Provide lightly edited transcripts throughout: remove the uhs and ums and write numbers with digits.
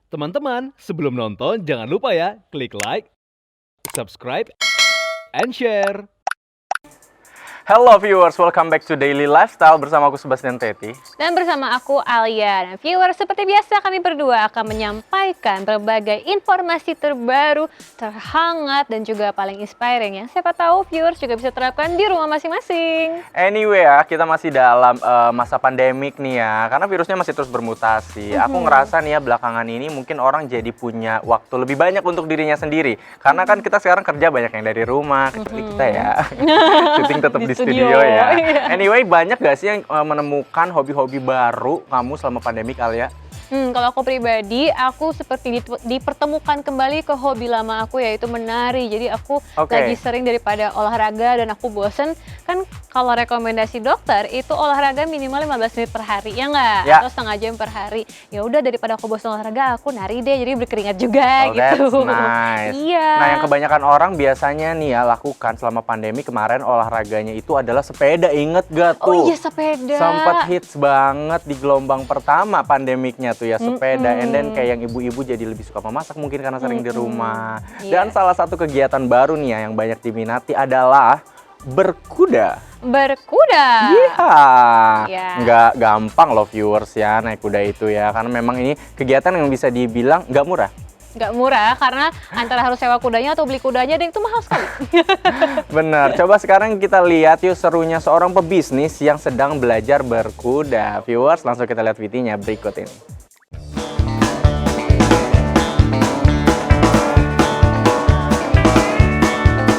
Teman-teman, sebelum nonton jangan lupa ya, klik like, subscribe, and share. Hello viewers, welcome back to Daily Lifestyle bersama aku Sebastian Teti. Dan bersama aku Alia. Dan viewers, seperti biasa kami berdua akan menyampaikan berbagai informasi terbaru, terhangat dan juga paling inspiring yang siapa tahu viewers juga bisa terapkan di rumah masing-masing. Anyway ya, kita masih dalam masa pandemik nih ya, karena virusnya masih terus bermutasi. Aku ngerasa nih ya belakangan ini mungkin orang jadi punya waktu lebih banyak untuk dirinya sendiri. Karena kan kita sekarang kerja banyak yang dari rumah, kecuali kita ya. Syuting tetap di studio ya. Anyway, banyak gak sih yang menemukan hobi-hobi baru kamu selama pandemik, Alia? Kalau aku pribadi, aku seperti dipertemukan kembali ke hobi lama aku, yaitu menari. Jadi aku lagi sering daripada olahraga dan aku bosen. Kan kalau rekomendasi dokter itu olahraga minimal 15 menit per hari, ya nggak? Ya. Atau setengah jam per hari. Ya udah, daripada aku bosen olahraga, aku nari deh. Jadi berkeringat juga gitu. That's nice. Iya. Nah, yang kebanyakan orang biasanya nih ya lakukan selama pandemi kemarin olahraganya itu adalah sepeda. Inget gak tuh? Oh iya, sepeda. Sempet hits banget di gelombang pertama pandemiknya tuh ya, sepeda. And then kayak yang ibu-ibu jadi lebih suka memasak mungkin karena sering di rumah. Dan salah satu kegiatan baru nih ya yang banyak diminati adalah berkuda. Berkuda. Iya. Nggak gampang loh viewers ya naik kuda itu ya, karena memang ini kegiatan yang bisa dibilang nggak murah. Nggak murah karena antara harus sewa kudanya atau beli kudanya, dan itu mahal sekali. Bener, coba sekarang kita lihat yuk serunya seorang pebisnis yang sedang belajar berkuda. Viewers, langsung kita lihat videonya berikut ini.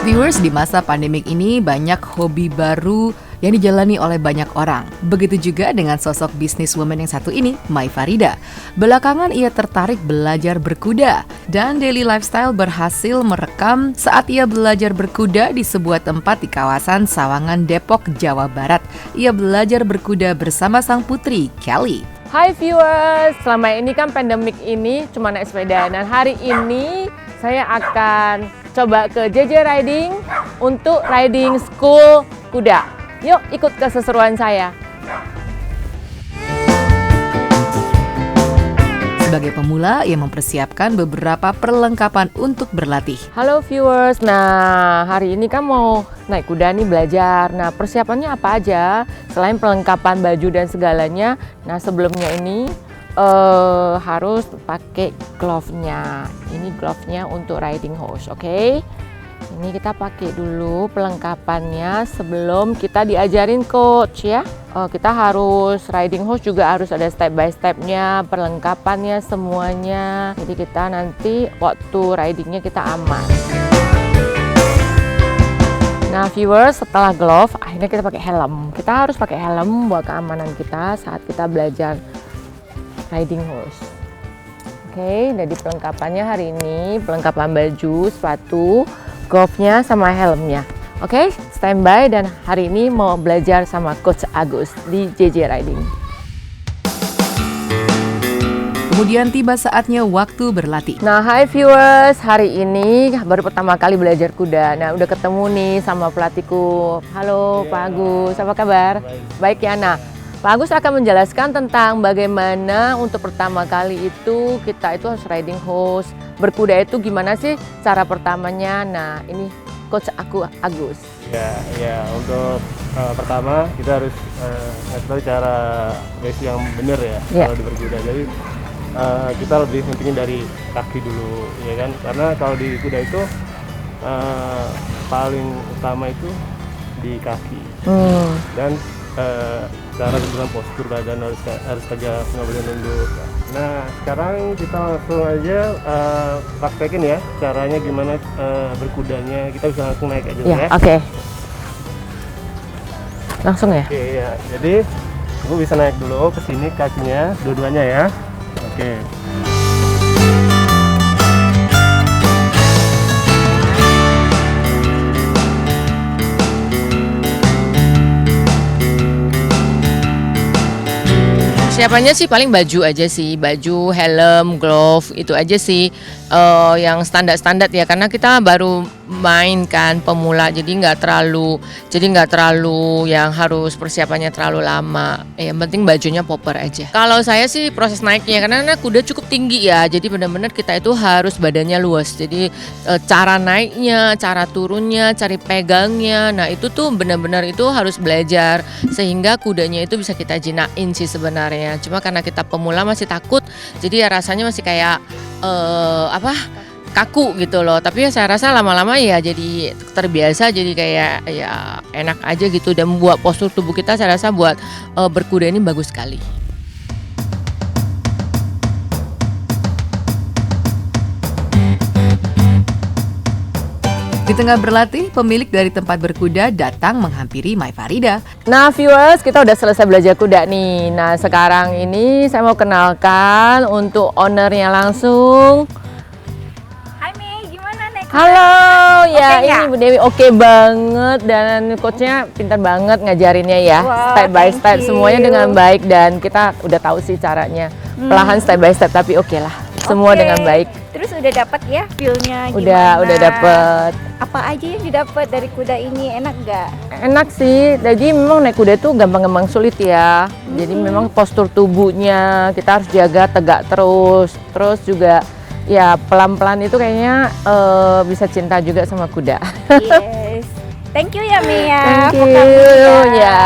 Viewers, di masa pandemik ini banyak hobi baru yang dijalani oleh banyak orang. Begitu juga dengan sosok businesswoman yang satu ini, Mai Farida. Belakangan ia tertarik belajar berkuda, dan Daily Lifestyle berhasil merekam saat ia belajar berkuda di sebuah tempat di kawasan Sawangan, Depok, Jawa Barat. Ia belajar berkuda bersama sang putri, Kelly. Hai viewers, selama ini kan pandemik ini cuma naik sepeda, dan hari ini saya akan coba ke JJ Riding untuk riding school kuda. Yuk ikut keseruan saya. Sebagai pemula, ia mempersiapkan beberapa perlengkapan untuk berlatih. Halo viewers, nah hari ini kan mau naik kuda nih, belajar. Nah persiapannya apa aja? Selain perlengkapan baju dan segalanya, nah sebelumnya ini harus pakai glove-nya. Ini glove-nya untuk riding horse, oke? Ini kita pakai dulu perlengkapannya sebelum kita diajarin coach ya. Kita harus riding horse juga harus ada step by stepnya, perlengkapannya semuanya. Jadi kita nanti waktu ridingnya kita aman. Nah viewers, setelah glove akhirnya kita pakai helm. Kita harus pakai helm buat keamanan kita saat kita belajar riding horse. Oke, jadi perlengkapannya hari ini perlengkapan baju, sepatu, glove-nya sama helmnya. Oke, standby, dan hari ini mau belajar sama Coach Agus di JJ Riding. Kemudian tiba saatnya waktu berlatih. Nah, hai viewers, hari ini baru pertama kali belajar kuda. Nah, udah ketemu nih sama pelatihku. Halo Pak Agus, apa kabar? Baik ya. Nah, Pak Agus akan menjelaskan tentang bagaimana untuk pertama kali itu kita itu harus riding horse. Berkuda itu gimana sih cara pertamanya? Nah, ini Coach aku Agus. Ya untuk pertama kita harus ngasih tahu cara basic yang benar ya kalau di berkuda. Jadi kita lebih pentingin dari kaki dulu, ya kan? Karena kalau di kuda itu paling utama itu di kaki. Dan cara kebetulan postur badan harus tegak, nggak boleh nunduk. Nah sekarang kita langsung aja praktekin ya caranya gimana berkudanya. Kita bisa langsung naik aja ya. Oke. Langsung ya. Oke ya. Jadi aku bisa naik dulu ke sini kakinya dua-duanya ya. Oke. Persiapannya sih paling baju aja sih, baju, helm, glove, itu aja sih yang standar-standar ya, karena kita baru main kan pemula, jadi nggak terlalu yang harus persiapannya terlalu lama. Yang penting bajunya proper aja. Kalau saya sih proses naiknya, karena kuda cukup tinggi ya, jadi benar-benar kita itu harus badannya luas. Jadi cara naiknya, cara turunnya, cara pegangnya, nah itu tuh benar-benar itu harus belajar sehingga kudanya itu bisa kita jinain sih sebenarnya. Cuma karena kita pemula masih takut, jadi ya rasanya masih kayak kaku gitu loh. Tapi ya saya rasa lama-lama ya jadi terbiasa, jadi kayak ya enak aja gitu, dan buat postur tubuh kita saya rasa buat berkuda ini bagus sekali. Di tengah berlatih, pemilik dari tempat berkuda datang menghampiri Mai Farida. Nah viewers, kita udah selesai belajar kuda nih. Nah sekarang ini saya mau kenalkan untuk ownernya langsung. Hai Mei, gimana naik? Halo, ya Oke, ini Bu Dewi oke banget, dan coachnya pintar banget ngajarinnya ya. Wow, Step by thank step you. semuanya dengan baik, dan kita udah tahu sih caranya. Perlahan step by step, tapi oke lah. Semua Oke. dengan baik. Terus udah dapat ya feel-nya Udah gimana? dapet. Apa aja yang didapat dari kuda ini? Enak nggak? Enak sih, jadi memang naik kuda itu gampang-gampang sulit ya. Jadi memang postur tubuhnya kita harus jaga tegak terus. Terus juga ya pelan-pelan itu kayaknya bisa cinta juga sama kuda. Yes. Thank you ya Mia. Thank for you coming ya.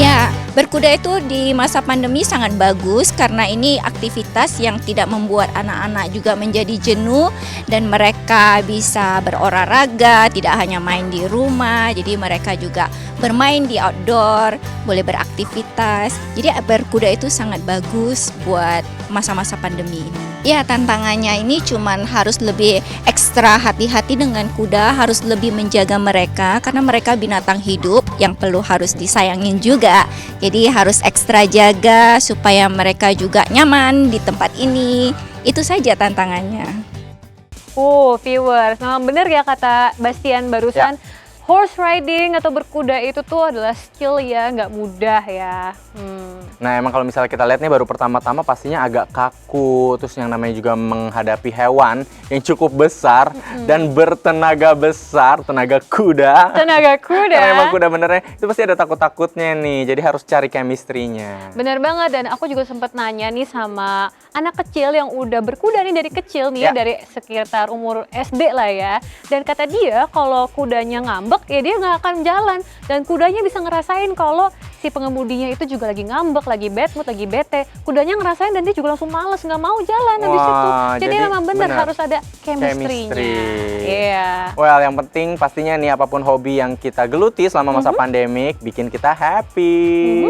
Ya, berkuda itu di masa pandemi sangat bagus karena ini aktivitas yang tidak membuat anak-anak juga menjadi jenuh dan mereka bisa berolahraga, tidak hanya main di rumah, jadi mereka juga bermain di outdoor, boleh beraktivitas. Jadi berkuda itu sangat bagus buat masa-masa pandemi ini. Ya, tantangannya ini cuman harus lebih ekstra hati-hati dengan kuda, harus lebih menjaga mereka karena mereka binatang hidup yang perlu harus disayangin juga. Jadi harus ekstra jaga supaya mereka juga nyaman di tempat ini. Itu saja tantangannya. Viewers, memang benar ya kata Bastian barusan. Horse riding atau berkuda itu tuh adalah skill ya, nggak mudah ya. Nah emang kalau misalnya kita lihat nih baru pertama-tama pastinya agak kaku, terus yang namanya juga menghadapi hewan yang cukup besar dan bertenaga besar, tenaga kuda. Tenaga kuda. Karena emang kuda benernya itu pasti ada takut-takutnya nih, jadi harus cari chemistry-nya. Bener banget, dan aku juga sempat nanya nih sama anak kecil yang udah berkuda nih dari kecil nih ya, dari sekitar umur SD lah ya. Dan kata dia kalau kudanya ngambek ya dia nggak akan jalan, dan kudanya bisa ngerasain kalau si pengemudinya itu juga lagi ngambek, lagi bad mood, lagi bete. Kudanya ngerasain dan dia juga langsung males, nggak mau jalan habis itu. Jadi memang bener harus ada chemistry-nya. Iya. Well, yang penting pastinya nih apapun hobi yang kita geluti selama masa pandemik bikin kita happy.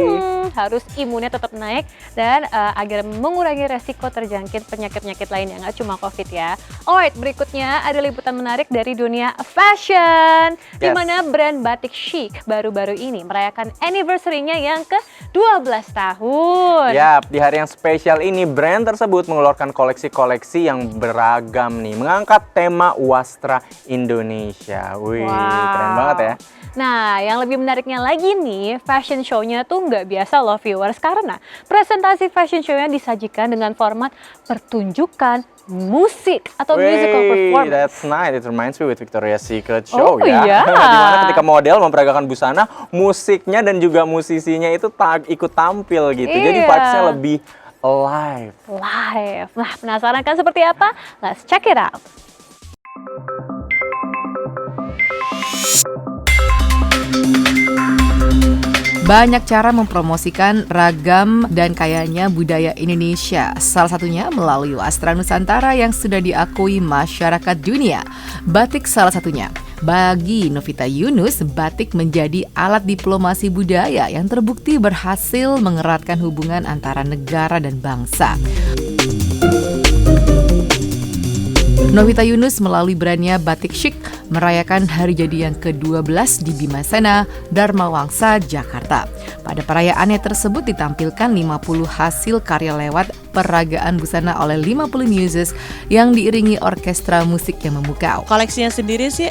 Harus imunnya tetap naik dan agar mengurangi resiko terjangkit penyakit-penyakit lain yang nggak cuma COVID ya. Alright, berikutnya ada liputan menarik dari dunia fashion, di mana brand batik chic baru-baru ini merayakan anniversary-nya yang ke-12 tahun. Yap, di hari yang spesial ini brand tersebut mengeluarkan koleksi-koleksi yang beragam nih, mengangkat tema wastra Indonesia. Wih, keren banget ya. Nah, yang lebih menariknya lagi nih, fashion show-nya tuh nggak biasa loh viewers, karena presentasi fashion show-nya disajikan dengan format pertunjukan musik atau musical performance. That's nice. It reminds me with Victoria's Secret show ya. Iya. Dimana ketika model memperagakan busana, musiknya dan juga musisinya itu ikut tampil gitu. Jadi vibes-nya lebih alive. Nah, penasaran kan seperti apa? Let's check it out. Banyak cara mempromosikan ragam dan kayanya budaya Indonesia. Salah satunya melalui wastra Nusantara yang sudah diakui masyarakat dunia. Batik salah satunya. Bagi Novita Yunus, batik menjadi alat diplomasi budaya yang terbukti berhasil mengeratkan hubungan antara negara dan bangsa. Novita Yunus melalui brandnya Batik Chic merayakan hari jadi yang ke-12 di Bimasena, Dharma Wangsa, Jakarta. Pada perayaannya tersebut ditampilkan 50 hasil karya lewat peragaan busana oleh 50 muses yang diiringi orkestra musik yang memukau. Koleksinya sendiri sih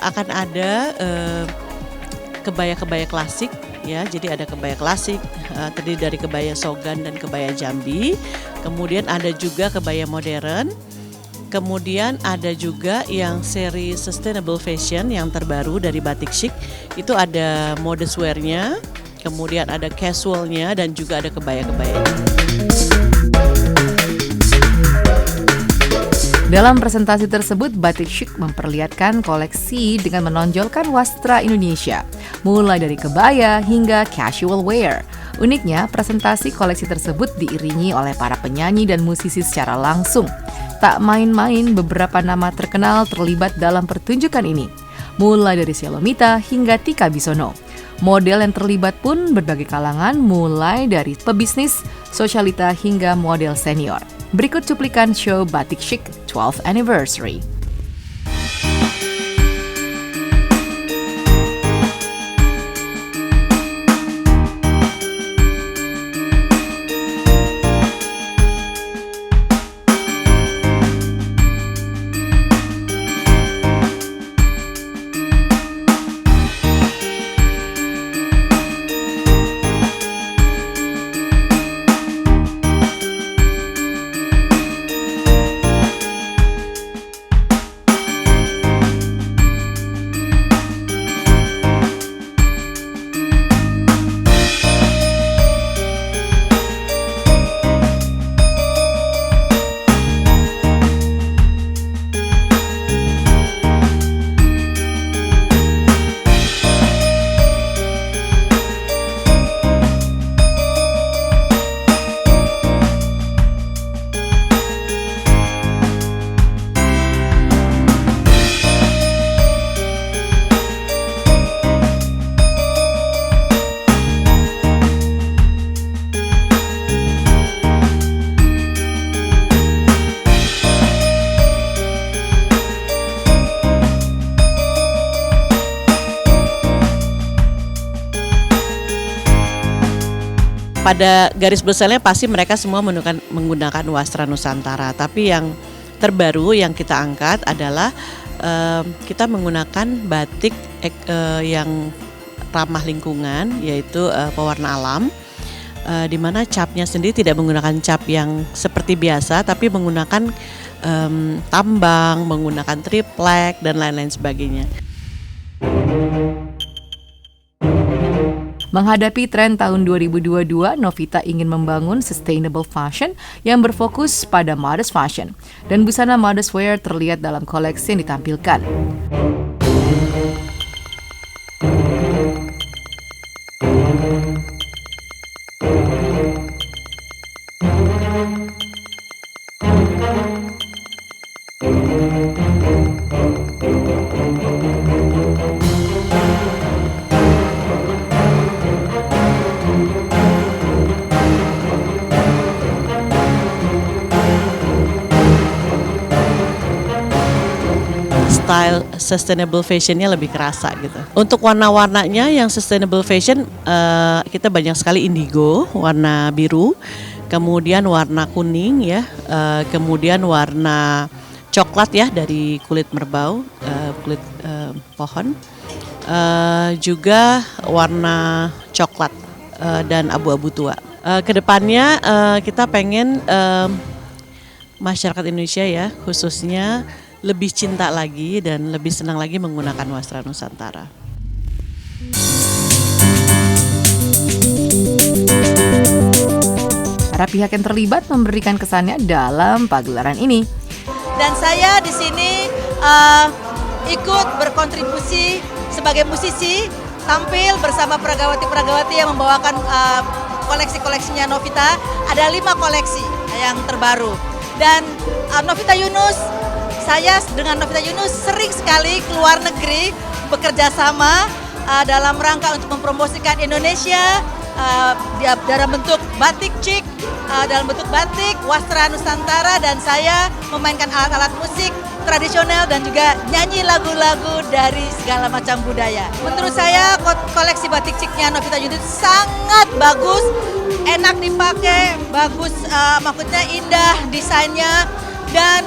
akan ada kebaya-kebaya klasik ya. Jadi ada kebaya klasik terdiri dari kebaya Sogan dan kebaya Jambi. Kemudian ada juga kebaya modern. Kemudian ada juga yang seri sustainable fashion yang terbaru dari Batik Chic. Itu ada modest wear-nya, kemudian ada casual-nya dan juga ada kebaya-kebayanya. Dalam presentasi tersebut, Batik Chic memperlihatkan koleksi dengan menonjolkan wastra Indonesia, mulai dari kebaya hingga casual wear. Uniknya, presentasi koleksi tersebut diiringi oleh para penyanyi dan musisi secara langsung. Tak main-main, beberapa nama terkenal terlibat dalam pertunjukan ini, mulai dari Shalomita hingga Tika Bisono. Model yang terlibat pun berbagai kalangan, mulai dari pebisnis, sosialita hingga model senior. Berikut cuplikan show Batik Chic 12th Anniversary. Pada garis besarnya pasti mereka semua menggunakan wastra Nusantara, tapi yang terbaru yang kita angkat adalah kita menggunakan batik yang ramah lingkungan, yaitu pewarna alam, di mana capnya sendiri tidak menggunakan cap yang seperti biasa, tapi menggunakan tambang, menggunakan triplek dan lain-lain sebagainya. Menghadapi tren tahun 2022, Novita ingin membangun sustainable fashion yang berfokus pada modest fashion. Dan busana modest wear terlihat dalam koleksi yang ditampilkan. Style sustainable fashionnya lebih kerasa gitu. Untuk warna-warnanya yang sustainable fashion kita banyak sekali indigo, warna biru, kemudian warna kuning ya, kemudian warna coklat ya dari kulit merbau, kulit pohon, juga warna coklat dan abu-abu tua. Kedepannya kita pengen masyarakat Indonesia ya khususnya lebih cinta lagi dan lebih senang lagi menggunakan wastra Nusantara. Para pihak yang terlibat memberikan kesannya dalam pagelaran ini. Dan saya di sini ikut berkontribusi sebagai musisi, tampil bersama peragawati-peragawati yang membawakan koleksi-koleksinya Novita. Ada 5 koleksi yang terbaru. Dan Novita Yunus, saya dengan Novita Yunus sering sekali keluar negeri bekerja sama dalam rangka untuk mempromosikan Indonesia dalam bentuk batik chic, dalam bentuk batik, wastra Nusantara, dan saya memainkan alat-alat musik tradisional dan juga nyanyi lagu-lagu dari segala macam budaya. Menurut saya koleksi batik chic-nya Novita Yunus sangat bagus, enak dipakai, bagus, maksudnya indah desainnya, dan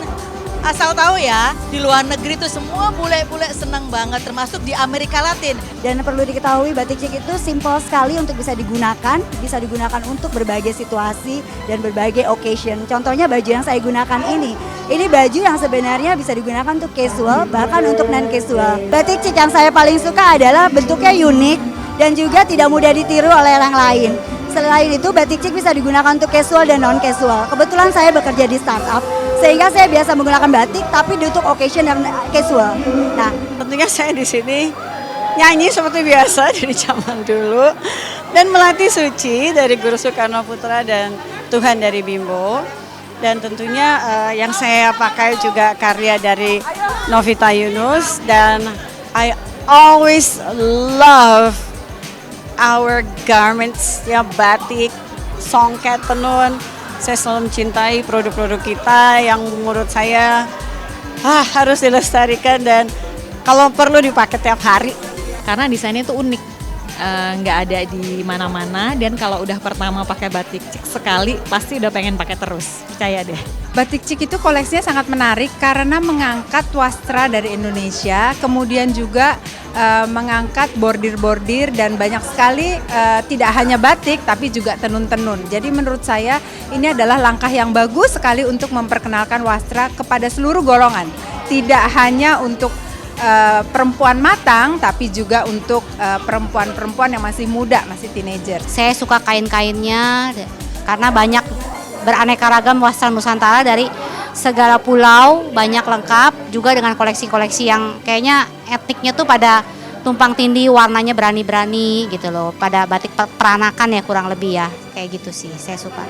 Asal tahu ya, di luar negeri tuh semua bule-bule senang banget, termasuk di Amerika Latin. Dan perlu diketahui batik cik itu simpel sekali untuk bisa digunakan untuk berbagai situasi dan berbagai occasion. Contohnya baju yang saya gunakan ini baju yang sebenarnya bisa digunakan untuk casual, bahkan untuk non casual. Batik cik yang saya paling suka adalah bentuknya unik dan juga tidak mudah ditiru oleh orang lain. Selain itu, batik cik bisa digunakan untuk casual dan non-casual. Kebetulan saya bekerja di startup, sehingga saya biasa menggunakan batik, tapi untuk occasion dan casual. Nah, tentunya saya di sini nyanyi seperti biasa dari zaman dulu, dan melatih suci dari Guru Soekarno Putra dan Tuhan dari Bimbo. Dan tentunya yang saya pakai juga karya dari Novita Yunus, dan I always love our garments, ya, batik, songket, tenun. Saya selalu mencintai produk-produk kita yang menurut saya harus dilestarikan dan kalau perlu dipakai tiap hari. Karena desainnya itu unik, nggak ada di mana-mana, dan kalau udah pertama pakai batik cik sekali pasti udah pengen pakai terus, percaya deh. Batik cik itu koleksinya sangat menarik karena mengangkat wastra dari Indonesia, kemudian juga mengangkat bordir-bordir dan banyak sekali tidak hanya batik tapi juga tenun-tenun. Jadi menurut saya ini adalah langkah yang bagus sekali untuk memperkenalkan wastra kepada seluruh golongan. Tidak hanya untuk perempuan matang tapi juga untuk perempuan-perempuan yang masih muda, masih teenager. Saya suka kain-kainnya karena banyak beraneka ragam wastra Nusantara dari segala pulau, banyak lengkap juga dengan koleksi-koleksi yang kayaknya etniknya tuh pada tumpang tindih, warnanya berani-berani gitu loh, pada batik peranakan ya kurang lebih ya, kayak gitu sih saya suka.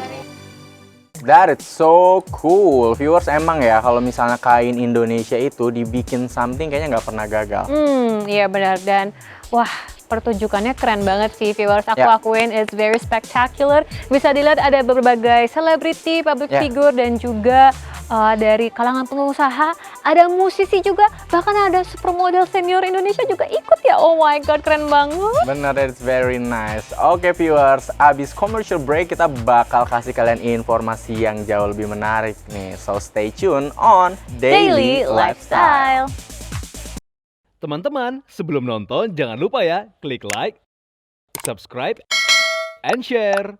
That is so cool. Viewers, emang ya kalau misalnya kain Indonesia itu dibikin something kayaknya nggak pernah gagal. Iya benar, dan wah pertunjukannya keren banget sih viewers. Aku akuin it's very spectacular. Bisa dilihat ada berbagai selebriti, public figure dan juga dari kalangan pengusaha, ada musisi juga, bahkan ada supermodel senior Indonesia juga ikut ya. Oh my god, keren banget. Bener, it's very nice. Oke viewers, abis commercial break kita bakal kasih kalian informasi yang jauh lebih menarik nih. So stay tune on Daily Lifestyle. Teman-teman, sebelum nonton jangan lupa ya klik like, subscribe, and share.